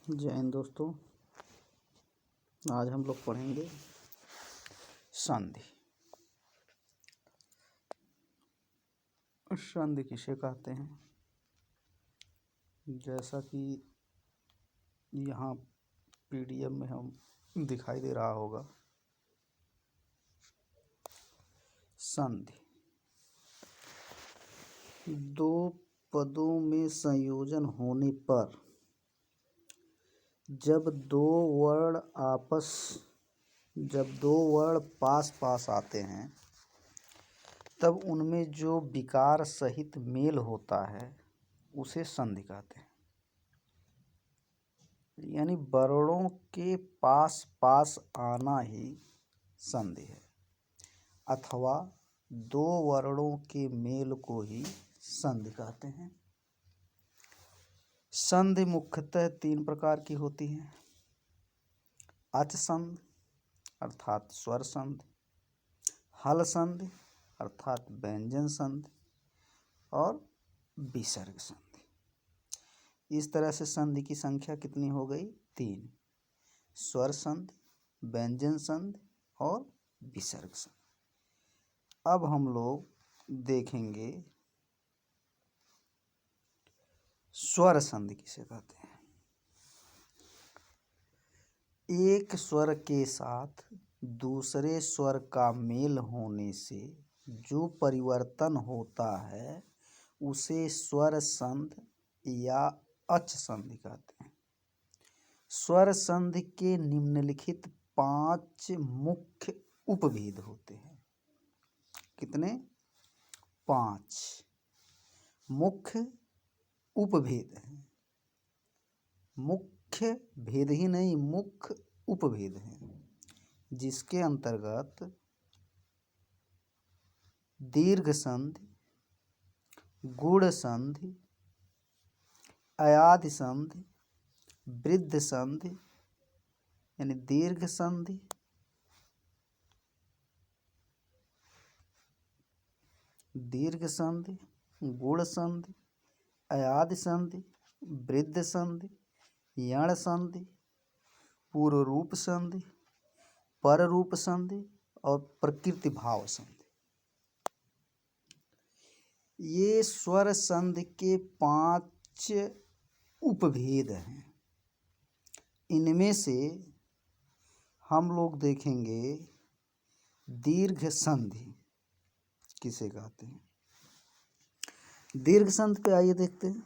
जय हिंद दोस्तों। आज हम लोग पढ़ेंगे संधि। संधि किसे कहते हैं? जैसा कि यहाँ पीडीएफ में हम दिखाई दे रहा होगा, संधि दो पदों में संयोजन होने पर जब दो वर्ण पास पास आते हैं तब उनमें जो विकार सहित मेल होता है उसे संधि कहते हैं। यानी वर्णों के पास पास आना ही संधि है, अथवा दो वर्णों के मेल को ही संधि कहते हैं। संधि मुख्यतः तीन प्रकार की होती है: अच संधि अर्थात स्वर संधि, हल संधि अर्थात व्यंजन संधि और विसर्ग संधि। इस तरह से संधि की संख्या कितनी हो गई? तीन: स्वर संधि, व्यंजन संधि और विसर्ग संधि। अब हम लोग देखेंगे स्वर संधि किसे कहते हैं। एक स्वर के साथ दूसरे स्वर का मेल होने से जो परिवर्तन होता है उसे स्वर संधि या अच संधि कहते हैं। स्वर संधि के निम्नलिखित 5 मुख्य उपभेद होते हैं। कितने? 5 मुख्य उपभेद हैं। मुख्य भेद ही नहीं, मुख्य उपभेद हैं, जिसके अंतर्गत दीर्घ संधि, गुण संधि, अयाधि संधि, वृद्ध संधि यानी दीर्घ संधि, गुण संधि, अयाधि संधि, वृद्ध संधि, यण संधि, पूर्व रूप संधि, पर रूप संधि और प्रकृति भाव संधि। ये स्वर संधि के 5 उपभेद हैं। इनमें से हम लोग देखेंगे दीर्घ संधि किसे कहते हैं। दीर्घ संधि पे आइए देखते हैं।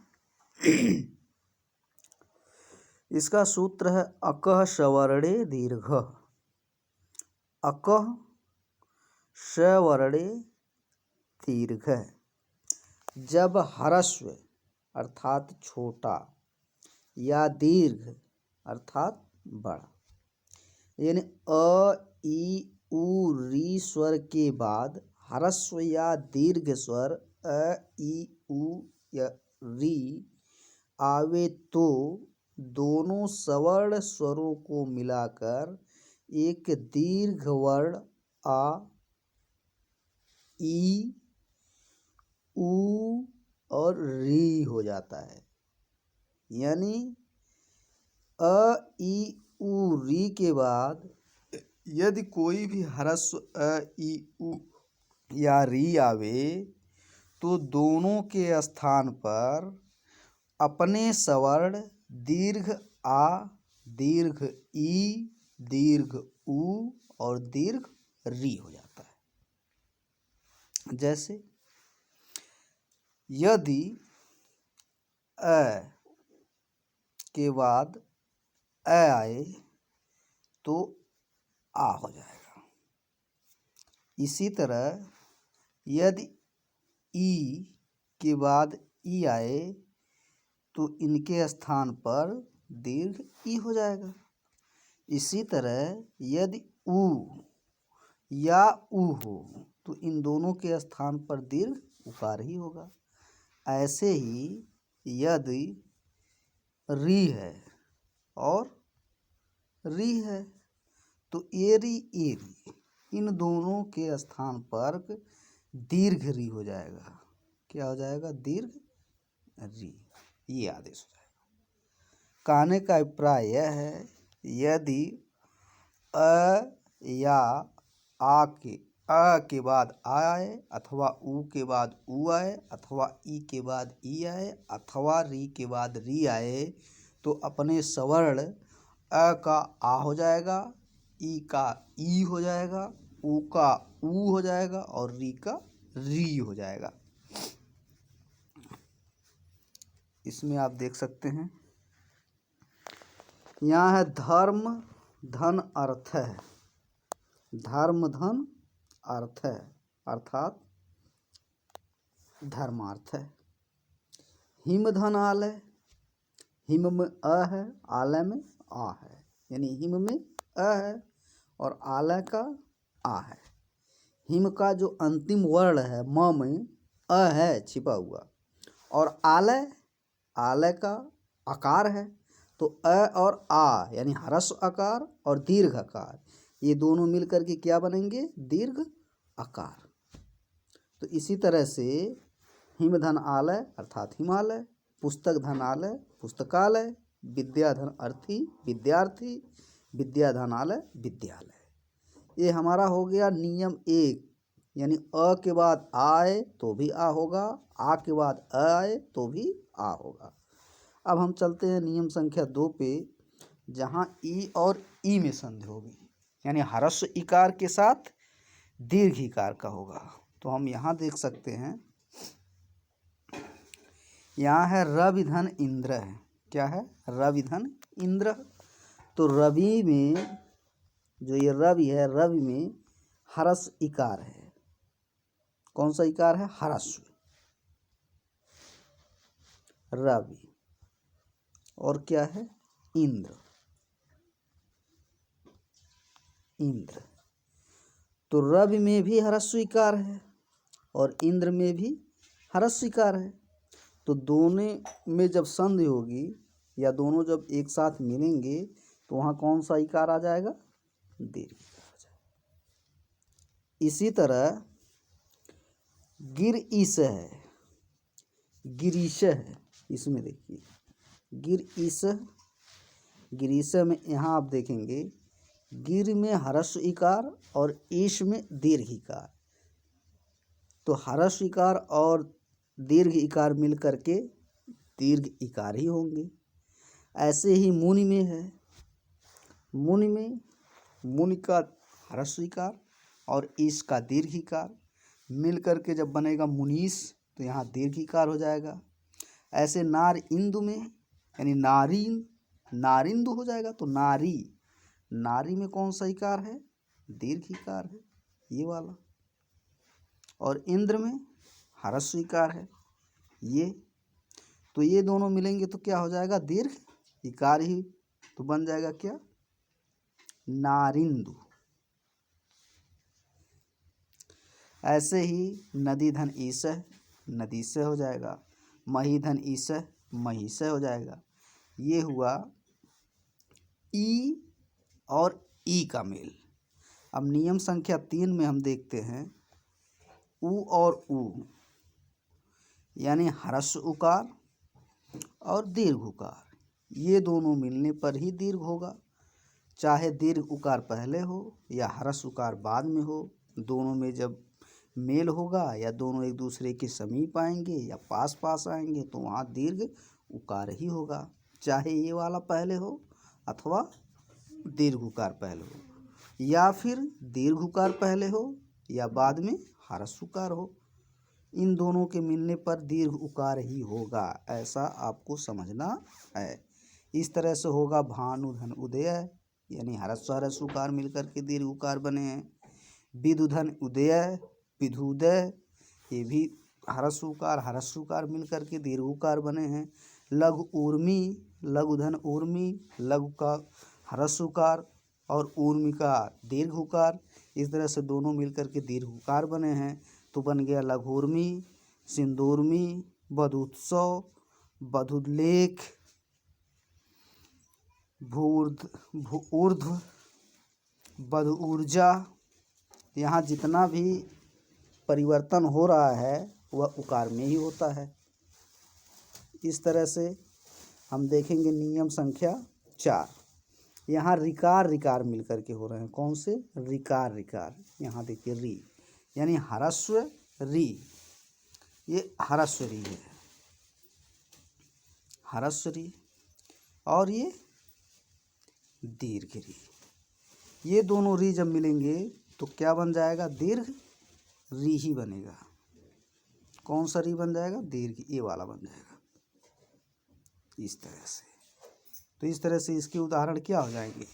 इसका सूत्र है अकः सवर्णे दीर्घः। अकः सवर्णे दीर्घः। जब ह्रस्व अर्थात छोटा या दीर्घ अर्थात बड़ा, यानी अ ई उ री स्वर के बाद ह्रस्व या दीर्घ स्वर अ ई उ या री आवे तो दोनों सवर्ण स्वरों को मिलाकर एक दीर्घ वर्ण आ, ई, उ और री हो जाता है। यानी अ ई उ री के बाद यदि कोई भी ह्रस्व अ ई उ या री आवे तो दोनों के स्थान पर अपने सवर्ण दीर्घ आ, दीर्घ ई, दीर्घ उ और दीर्घ री हो जाता है। जैसे यदि अ के बाद अ आए तो आ हो जाएगा। इसी तरह यदि ई के बाद ई आए तो इनके स्थान पर दीर्घ ई हो जाएगा। इसी तरह यदि उ या उ हो तो इन दोनों के स्थान पर दीर्घ उकार ही होगा। ऐसे ही यदि री है और री है तो एरी एरी इन दोनों के स्थान पर दीर्घ री हो जाएगा। क्या हो जाएगा? दीर्घ री। ये आदेश हो जाएगा। कहने का अभिप्राय यह है, यदि अ या अ के बाद आ आए, अथवा उ के बाद उ आए, अथवा ई के बाद ई आए, अथवा री के बाद री आए, तो अपने स्वर्ण अ का आ हो जाएगा, ई का ई हो जाएगा, उ का ऊ हो जाएगा और री का री हो जाएगा। इसमें आप देख सकते हैं, यहाँ है धर्म धन अर्थ है। धर्म धन अर्थ है, अर्थात धर्मार्थ है। हिम धन आलय, हिम में अ है, आलय में आ है, यानी हिम में अ है और आलय का आ है। हिम का जो अंतिम वर्ण है म में अ है छिपा हुआ, और आलय आलय का आकार है, तो अ और आ यानी ह्रस्व आकार और दीर्घ आकार, ये दोनों मिलकर के क्या बनेंगे? दीर्घ आकार। तो इसी तरह से हिमधन आलय अर्थात हिमालय, पुस्तक धन आलय पुस्तकालय, विद्याधन अर्थी विद्यार्थी, विद्याधन आलय विद्यालय। ये हमारा हो गया नियम 1, यानी अ के बाद आए तो भी आ होगा, आ के बाद अ आए तो भी आ होगा। अब हम चलते हैं नियम संख्या 2 पे, जहाँ ई और ई में संधि होगी, यानी ह्रस्व इकार के साथ दीर्घ इकार का होगा। तो हम यहाँ देख सकते हैं, यहाँ है रवि धन इंद्र है। क्या है? रवि धन इंद्र। तो रवि में जो ये रवि है, रवि में ह्रस्व इकार है। कौन सा इकार है? ह्रस्व। रवि। और क्या है? इंद्र। इंद्र। तो रवि में भी ह्रस्व इकार है और इंद्र में भी ह्रस्व इकार है। तो दोनों में जब संधि होगी या दोनों जब एक साथ मिलेंगे तो वहाँ कौन सा इकार आ जाएगा? दीर्घ इकार आ जाएगा। इसी तरह गिर ईश है, गिरीश है। इसमें देखिए गिर ईश, गिरीश में यहाँ आप देखेंगे गिर में ह्रस्व इकार और ईश में दीर्घ इकार। तो ह्रस्व इकार और दीर्घ इकार मिल करके दीर्घ इकार ही होंगे। ऐसे ही मुनि में है, मुनि में मुनि का ह्रस्व इकार और ईश का दीर्घ इकार मिल करके जब बनेगा मुनीश, तो यहाँ दीर्घ इकार हो जाएगा। ऐसे नार इंदु में, यानी नारीन नारिंदु हो जाएगा। तो नारी, नारी में कौन सा इकार है? दीर्घ इकार है, ये वाला। और इंद्र में ह्रस्व इकार है, ये। तो ये दोनों मिलेंगे तो क्या हो जाएगा? दीर्घ इकार ही। तो बन जाएगा क्या? नारिंदु। ऐसे ही नदी धन ईश, नदी से हो जाएगा। मही धन ईश, मही से हो जाएगा। ये हुआ ई और ई का मेल। अब नियम संख्या 3 में हम देखते हैं उ और उ, यानी ह्रस्व उकार और दीर्घ उकार, ये दोनों मिलने पर ही दीर्घ होगा। चाहे दीर्घ उकार पहले हो या ह्रस्व उकार बाद में हो, दोनों में जब मेल होगा या दोनों एक दूसरे के समीप आएंगे या पास पास आएंगे तो वहाँ दीर्घ उकार ही होगा। चाहे ये वाला पहले हो अथवा दीर्घ उकार पहले हो, या फिर दीर्घ उकार पहले हो या बाद में ह्रस्व उकार हो। इन दोनों के मिलने पर दीर्घ उकार ही होगा, ऐसा आपको समझना है। इस तरह से होगा भानु धन उदय, यानी ह्रस्व उकार मिलकर के दीर्घ उकार बने हैं। विदु धन उदय, विधुदय, ये भी ह्रस्व उकार मिलकर के दीर्घ उकार बने हैं। लघु ऊर्मी, लघु धन ऊर्मी, लघु का ह्रस्व उकार और ऊर्मी का दीर्घ उकार, इस तरह से दोनों मिलकर के दीर्घ उकार बने हैं। तो बन गया लघुर्मी, सिंदूर्मी, बधुत्सव, बधुलेख, भूर्ध्व, बधु ऊर्जा। यहाँ जितना भी परिवर्तन हो रहा है वह उकार में ही होता है। इस तरह से हम देखेंगे नियम संख्या 4। यहाँ रिकार रिकार मिल करके हो रहे हैं। कौन से? रिकार रिकार। यहाँ देखिए री, यानी ह्रस्व री, ये ह्रस्व री है, ह्रस्व री, और ये दीर्घ री। ये दोनों री जब मिलेंगे तो क्या बन जाएगा? दीर्घ री ही बनेगा। कौन सा री बन जाएगा? दीर्घ, ये वाला बन जाएगा इस तरह से। तो इस तरह से इसके उदाहरण क्या हो जाएंगे?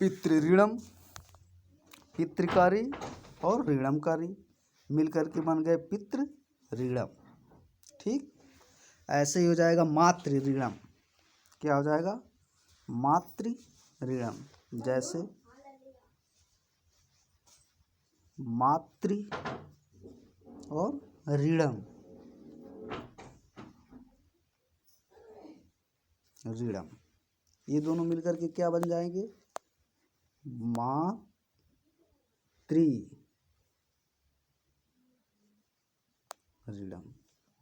पितृऋणम, पितृकारी और ऋणमकारी मिल करके बन गए पितृ ऋणम। ठीक, ऐसे ही हो जाएगा मातृ ऋणम। क्या हो जाएगा? मातृ ऋणम। जैसे मातृ और ऋणम, ऋणम, ये दोनों मिलकर के क्या बन जाएंगे? मातृ ऋणम।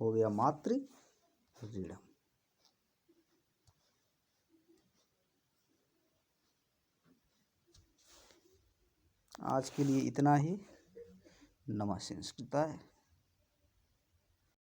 हो गया मातृ ऋणम। आज के लिए इतना ही। नमः संस्कृताय।